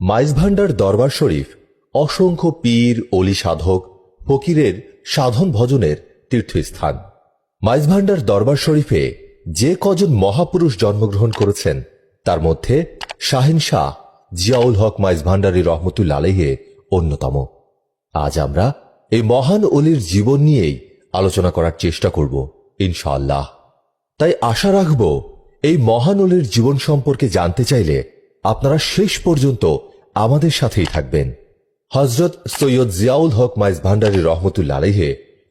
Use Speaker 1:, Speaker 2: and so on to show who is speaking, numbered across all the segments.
Speaker 1: মাইজভান্ডার দরবার শরীফ অসংখ্য পীর অলি সাধক ফকিরের সাধন ভজনের তীর্থস্থান। মাইজভান্ডার দরবার শরীফে যে কজন মহাপুরুষ জন্মগ্রহণ করেছেন তার মধ্যে শাহিন শাহ জিয়াউল হক মাইজভান্ডারী রহমতুল্লাহ আলাইহি অন্যতম। আজ আমরা এই মহান অলির জীবন নিয়েই আলোচনা করার চেষ্টা করব ইনশাআল্লাহ। তাই আশা রাখব এই মহান অলির জীবন সম্পর্কে জানতে চাইলে আপনারা শেষ পর্যন্ত আমাদের সাথেই থাকবেন। হযরত সৈয়দ জিয়াউল হক মাইজভান্ডারী রহমতুল্লাহ আলাইহি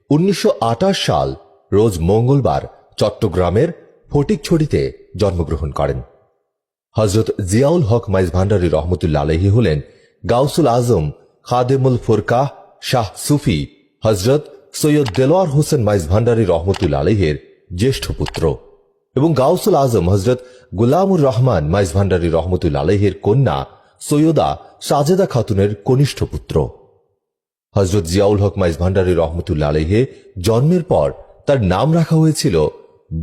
Speaker 1: 1928 সাল রোজ মঙ্গলবার চট্টগ্রামের ফটিকছড়িতে জন্মগ্রহণ করেন। হযরত জিয়াউল হক মাইজভান্ডারী রহমতুল্লাহ আলাইহি হলেন গাউসুল আজম খাদেমুল ফুরকাহ শাহ সুফি হযরত সৈয়দ দেলোয়ার হোসেন মাইজভান্ডারী রহমতুল্লাহ আলাইহির জ্যেষ্ঠ পুত্র এবং গাউসুল আজম হযরত গোলামুর রহমান মাইজভান্ডারী রহমতুল্লাহ আলাইহির কন্যা সৈয়দা সাজেদা খাতুনের কনিষ্ঠ পুত্র। হযরত জিয়াউল হক মাইজভান্ডারী রহমতুল্লাহ আলাইহি জন্মের পর তার নাম রাখা হয়েছিল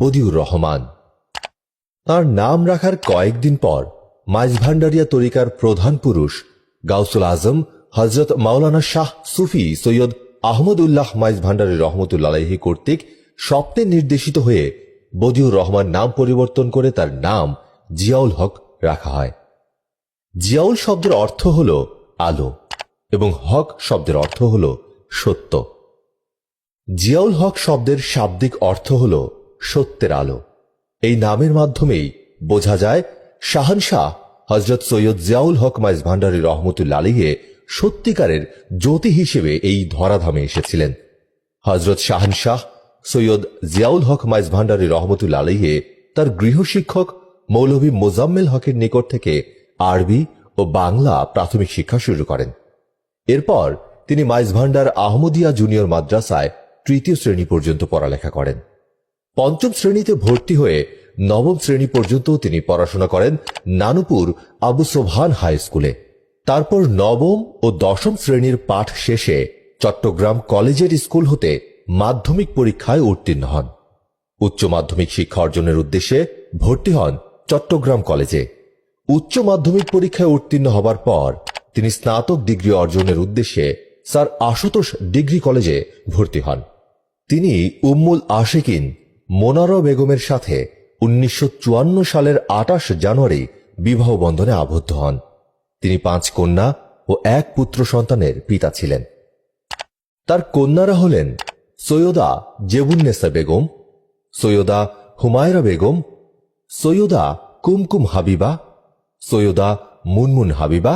Speaker 1: বদিউর রহমান। তার নাম রাখার কয়েকদিন পর মাইজভান্ডারিয়া তরিকার প্রধান পুরুষ গাউসুল আজম হযরত মাওলানা শাহ সুফি সৈয়দ আহমদুল্লাহ মাইজভান্ডারী রহমতুল্লাহ আলাইহি কর্তৃক স্বপ্নে নির্দেশিত হয়ে বদিউর রহমান নাম পরিবর্তন করে তার নাম জিয়াউল হক রাখা হয়। জিয়াউল শব্দের অর্থ হল আলো এবং হক শব্দের অর্থ হল সত্য। জিয়াউল হক শব্দের শাব্দিক অর্থ হল সত্যের আলো। এই নামের মাধ্যমেই বোঝা যায় শাহানশাহ হযরত সৈয়দ জিয়াউল হক মাইজভান্ডারী রহমতুল্লাহ আলাইহি সত্যিকারের জ্যোতি হিসেবে এই ধরাধামে এসেছিলেন। হযরত শাহানশাহ সৈয়দ জিয়াউল হক মাইজভান্ডারী রহমতুল্লাহ আলাইহি তার গৃহশিক্ষক মৌলভী মোজাম্মেল হকের নিকট থেকে আরবি ও বাংলা প্রাথমিক শিক্ষা শুরু করেন। এরপর তিনি মাইজভান্ডার আহমদিয়া জুনিয়র মাদ্রাসায় তৃতীয় শ্রেণী পর্যন্ত পড়ালেখা করেন। পঞ্চম শ্রেণীতে ভর্তি হয়ে নবম শ্রেণী পর্যন্ত তিনি পড়াশোনা করেন নানুপুর আবু সোবহান হাই স্কুলে। তারপর নবম ও দশম শ্রেণীর পাঠ শেষে চট্টগ্রাম কলেজের স্কুল হতে মাধ্যমিক পরীক্ষায় উত্তীর্ণ হন। উচ্চ মাধ্যমিক শিক্ষা অর্জনের উদ্দেশ্যে ভর্তি হন চট্টগ্রাম কলেজে। উচ্চ মাধ্যমিক পরীক্ষায় উত্তীর্ণ হবার পর তিনি স্নাতক ডিগ্রি অর্জনের উদ্দেশ্যে স্যার আশুতোষ ডিগ্রি কলেজে ভর্তি হন। তিনি উম্মুল আশিকিন মোনারা বেগমের সাথে 1954 সালের 28 জানুয়ারি বিবাহ বন্ধনে আবদ্ধ হন। তিনি 5 কন্যা ও 1 পুত্র সন্তানের পিতা ছিলেন। তার কন্যারা হলেন সৈয়দা জেবুন্নেসা বেগম, সৈয়দা হুমায়রা বেগম, সৈয়দা কুমকুম হাবিবা, সৈয়দা মুনমুন হাবিবা,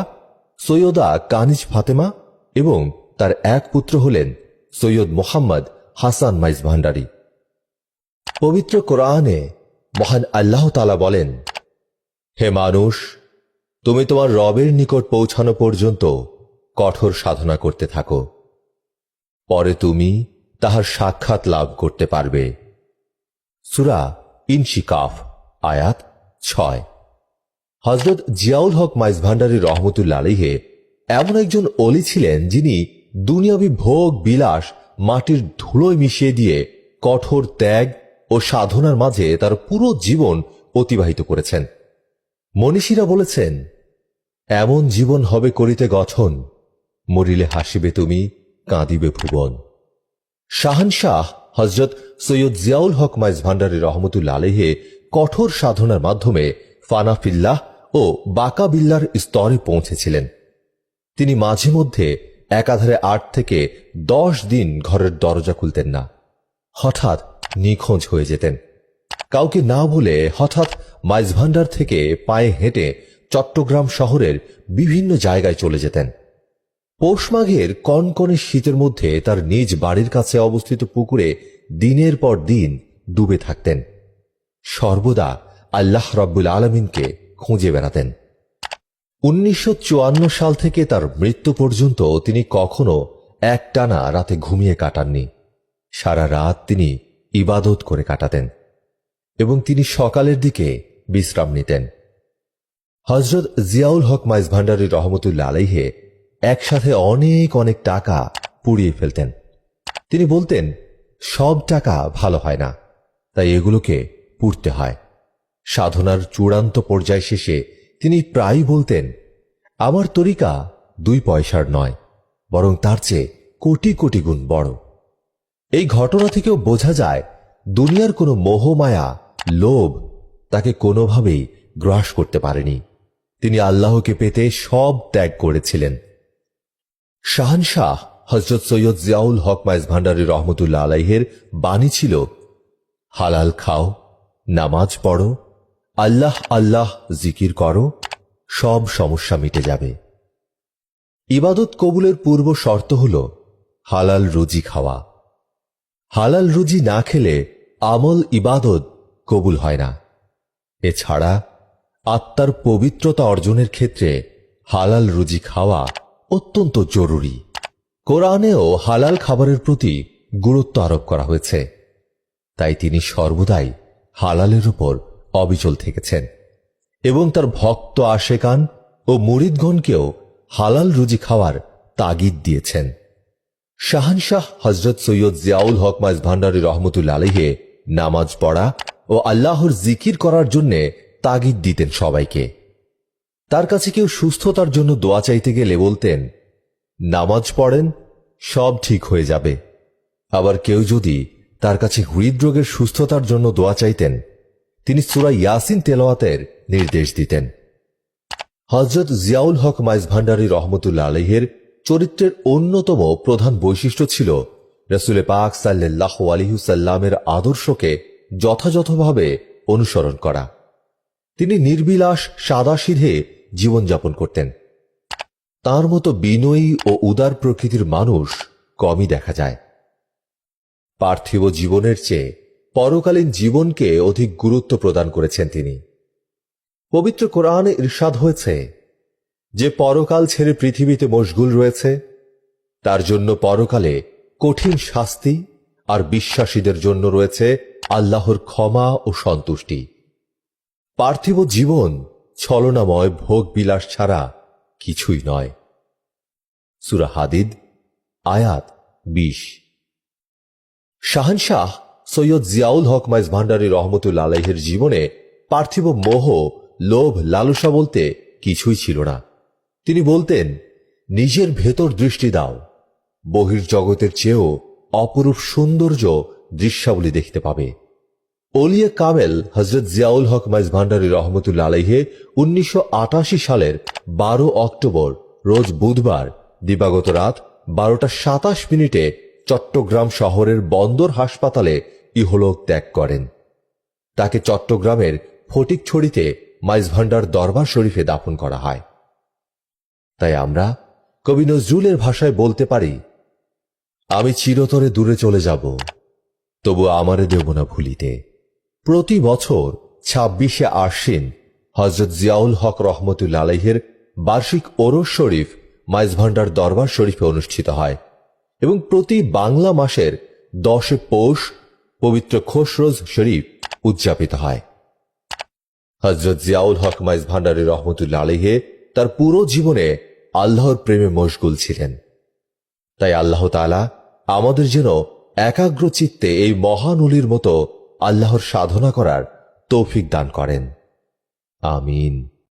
Speaker 1: সৈয়দা কানিজ ফাতেমা এবং তার 1 পুত্র হলেন সৈয়দ মোহাম্মদ হাসান মাইজভান্ডারী। পবিত্র কোরআনে মহান আল্লাহ তাআলা বলেন, হে মানুষ, তুমি তোমার রবের নিকট পৌঁছানো পর্যন্ত কঠোর সাধনা করতে থাকো, পরে তুমি তাহার সাক্ষাৎ লাভ করতে পারবে। সূরা ইনশিকাফ আয়াত 6। হযরত জিয়াউল হক মাইজভান্ডারী রহমতুল্লাহ আলাইহি এমন একজন অলি ছিলেন যিনি দুনিয়াবী ভোগ বিলাস মাটির ধুলোয় মিশিয়ে দিয়ে কঠোর ত্যাগ ও সাধনার মাঝে তার পুরো জীবন অতিবাহিত করেছেন। মনীষীরা বলেছেন, এমন জীবন হবে করিতে গঠন, মরিলে হাসিবে তুমি, কাঁদিবে ভুবন। শাহানশাহ হযরত সৈয়দ জিয়াউল হক মাইজভান্ডারী রহমতুল্লাহ আলাইহি কঠোর সাধনার মাধ্যমে ফানাফিল্লাহ ও বাকাবিল্লার স্তরে পৌঁছেছিলেন। তিনি মাঝে মধ্যে একাধারে 8 থেকে 10 দিন ঘরের দরজা খুলতেন না। হঠাৎ নিখোঁজ হয়ে যেতেন। কাউকে না বলে হঠাৎ মাইজভান্ডার থেকে পায়ে হেঁটে চট্টগ্রাম শহরের বিভিন্ন জায়গায় চলে যেতেন। পৌষ মাঘের কনকনে শীতের মধ্যে তার নিজ বাড়ির কাছে অবস্থিত পুকুরে দিনের পর দিন ডুবে থাকতেন। সর্বদা আল্লাহ রাব্বুল আলামিনকে খুঁজে বেড়াতেন। 1954 সাল থেকে তার মৃত্যু পর্যন্ত তিনি কখনো একটানা রাতে ঘুমিয়ে কাটাননি। সারা রাত তিনি ইবাদত করে কাটাতেন এবং তিনি সকালের দিকে বিশ্রাম নিতেন। হযরত জিয়াউল হক মাইজভান্ডারী রহমতুল্লাহ আলাইহি একসাথে অনেক অনেক টাকা পুড়িয়ে ফেলতেন। তিনি বলতেন, সব টাকা ভালো হয় না, তাই এগুলোকে পুড়তে হয়। সাধনার চূড়ান্ত পর্যায় শেষে তিনি প্রায়ই বলতেন, আমার তরিকা 2 পয়সার নয়, বরং তার চেয়ে কোটি কোটি গুণ বড়। এই ঘটনা থেকেও বোঝা যায় দুনিয়ার কোনো মোহমায়া, লোভ তাকে কোনোভাবেই গ্রাস করতে পারেনি। তিনি আল্লাহকে পেতে সব ত্যাগ করেছিলেন। শাহানশাহ হযরত সৈয়দ জিয়াউল হক মাইজ ভান্ডারী রহমতুল্লাহ আলাইহের বাণী ছিল, হালাল খাও, নামাজ পড়ো, আল্লাহ আল্লাহ জিকির করো, সব সমস্যা মিটে যাবে। ইবাদত কবুলের পূর্ব শর্ত হল হালাল রুজি খাওয়া। হালাল রুজি না খেলে আমল ইবাদত কবুল হয় না। এছাড়া আত্মার পবিত্রতা অর্জনের ক্ষেত্রে হালাল রুজি খাওয়া অত্যন্ত জরুরি। কোরআনেও হালাল খাবারের প্রতি গুরুত্ব আরোপ করা হয়েছে, তাই তিনি সর্বদাই হালালের উপর অবিচল থেকেছেন এবং তার ভক্ত আশেকান ও মুরিদগণকেও হালাল রুজি খাওয়ার তাগিদ দিয়েছেন। শাহানশাহ হযরত সৈয়দ জিয়াউল হক মাইজ ভান্ডারী রহমতুল্লাহ আলাইহি নামাজ পড়া ও আল্লাহর জিকির করার জন্য তাগিদ দিতেন সবাইকে। তার কাছে কেউ সুস্থতার জন্য দোয়া চাইতে গেলে বলতেন, নামাজ পড়েন, সব ঠিক হয়ে যাবে। আবার কেউ যদি তার কাছে হৃদরোগের সুস্থতার জন্য দোয়া চাইতেন, তিনি সূরা ইয়াসিন তেলাওয়াতের নির্দেশ দিতেন। হযরত জিয়াউল হক মাইজ ভান্ডারী রহমতুল্লাহ আলাইহির চরিত্রের অন্যতম প্রধান বৈশিষ্ট্য ছিল রাসূল পাক সাল্লাল্লাহু আলাইহি ওয়াসাল্লামের আদর্শকে যথাযথভাবে অনুসরণ করা। তিনি নির্বিলাস সাদাসিধে জীবনযাপন করতেন। তার মতো বিনয়ী ও উদার প্রকৃতির মানুষ কমই দেখা যায়। পার্থিব জীবনের চেয়ে পরকালীন জীবনকে অধিক গুরুত্ব প্রদান করেছেন তিনি। পবিত্র কোরআনে ইরশাদ হয়েছে, যে পরকাল ছেড়ে পৃথিবীতে মশগুল রয়েছে তার জন্য পরকালে কঠিন শাস্তি, আর বিশ্বাসীদের জন্য রয়েছে আল্লাহর ক্ষমা ও সন্তুষ্টি। পার্থিব জীবন ছলনাময় ভোগ বিলাস ছাড়া কিছুই নয়। সূরা হাদিদ আয়াত 20। শাহানশাহ সৈয়দ জিয়াউল হক মাইজ ভান্ডারী রহমতুল্লাহ আলাইহির জীবনে পার্থিব মোহ, লোভ, লালসা বলতে কিছুই ছিল না। তিনি বলতেন, নিজের ভেতর দৃষ্টি দাও, বহির্জগতের চেয়েও অপরূপ সৌন্দর্য দৃশ্যাবলী দেখতে পাবে। ওলিয়ে কামেল হযরত জিয়াউল হক মাইজ ভান্ডারী রহমতুল্লাহ আলাইহি 1988 সালের 12 অক্টোবর রোজ বুধবার দিবাগত রাত 12টা 27 চট্টগ্রাম শহরের বন্দর হাসপাতালে ইহলোক ত্যাগ করেন। তাকে চট্টগ্রামের ফটিকছড়িতে মাইজ ভান্ডার দরবার শরীফে দাফন করা হয়। তাই আমরা কবি নজরুলের ভাষায় বলতে পারি, আমি চিরতরে দূরে চলে যাব, তবু আমারে দেব না ভুলিতে। প্রতি বছর 26শে আশ্বিন হযরত জিয়াউল হক রহমতুল্লাহ আলাইহির বার্ষিক ওরস শরীফ মাইজ ভান্ডার দরবার শরীফে অনুষ্ঠিত হয় এবং প্রতি বাংলা মাসের 10 পৌষ পবিত্র খোশরোজ শরীফ উদযাপিত হয়। হযরত জিয়াউল হক মাইজ ভান্ডারী রহমতুল্লাহ আলাইহি তার পুরো জীবনে আল্লাহর প্রেমে মশগুল ছিলেন। তাই আল্লাহ তাআলা আমাদের যেন একাগ্র চিত্তে এই মহান ওলির মতো আল্লাহর সাধনা করার তৌফিক দান করেন। আমিন।